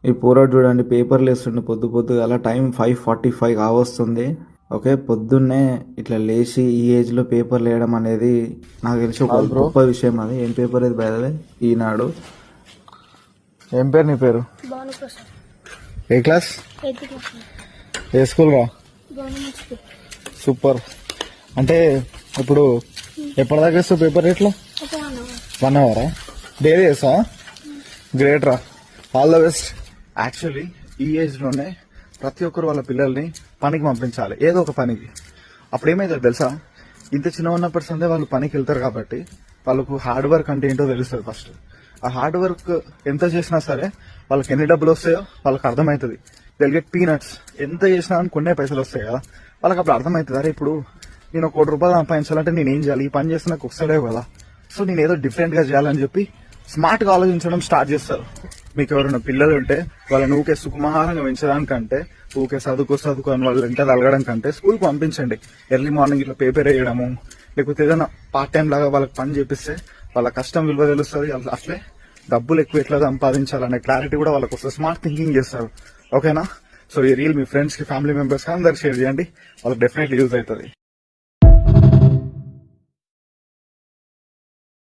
ఈ పూరాడు చూడండి పేపర్లు వేస్తుండే పొద్దు అలా టైం 5:45 కావస్తుంది. ఓకే, పొద్దున్నే ఇట్లా లేచి ఈ ఏజ్ లో పేపర్లు వేయడం అనేది నాకు తెలిసి ఒక గొప్ప విషయం. అది ఏం పేపర్ ఇది బయదే? ఈనాడు. ఏం పేరు నీ పేరు? ఏ క్లాస్? ఏ స్కూల్ రా? సూపర్. అంటే ఇప్పుడు ఎప్పటిదాకా వేస్తావు పేపర్? ఎట్లా 1 అవరా? డైలీ వేస్తావా? గ్రేట్ రా, ఆల్ ద బెస్ట్. యాక్చువల్లీ ఈ ఏజ్ లోనే ప్రతి ఒక్కరు వాళ్ళ పిల్లల్ని పనికి పంపించాలి, ఏదో ఒక పనికి. అప్పుడు ఏమైతుంది తెలుసా, ఇంత చిన్న ఉన్నప్పటి సందే వాళ్ళు పనికి వెళ్తారు కాబట్టి వాళ్ళకు హార్డ్ వర్క్ అంటే ఏంటో తెలుస్తుంది. ఫస్ట్ ఆ హార్డ్ వర్క్ ఎంత చేసినా సరే వాళ్ళకి ఎన్ని డబ్బులు వస్తాయో వాళ్ళకి అర్థమవుతుంది. They'll get peanuts. ఎంత చేసినా కొన్నే పైసలు వస్తాయి కదా, వాళ్ళకి అప్పుడు అర్థమవుతుంది. అరే ఇప్పుడు నేను 1 కోటి రూపాయలు సంపాదించాలంటే నేను ఏం చేయాలి, ఈ పని చేస్తే నాకు వస్తలే కదా, సో నేను ఏదో డిఫరెంట్ గా చేయాలని చెప్పి స్మార్ట్ గా ఆలోచించడం స్టార్ట్ చేస్తారు. మీకు ఎవరైనా పిల్లలు ఉంటే వాళ్ళని ఊకే సుకుమారంగా పెంచడానికంటే, ఊకే చదువుకో అని వాళ్ళు వెంట తలగడం కంటే స్కూల్కి పంపించండి. ఎర్లీ మార్నింగ్ ఇట్లా పేపర్ వేయడము, లేకపోతే ఏదైనా పార్ట్ టైం లాగా వాళ్ళకి పని చేపిస్తే వాళ్ళ కష్టం విలువ తెలుస్తుంది. అట్లే డబ్బులు ఎక్కువ ఎట్లా సంపాదించాలనే క్లారిటీ కూడా వాళ్ళకి వస్తుంది. స్మార్ట్ థింకింగ్ చేస్తారు. ఓకేనా? సో ఈ రీల్ మీ ఫ్రెండ్స్ కి, ఫ్యామిలీ మెంబర్స్ కి అందరు షేర్ చేయండి, వాళ్ళకి డెఫినెట్లీ యూజ్ అవుతుంది.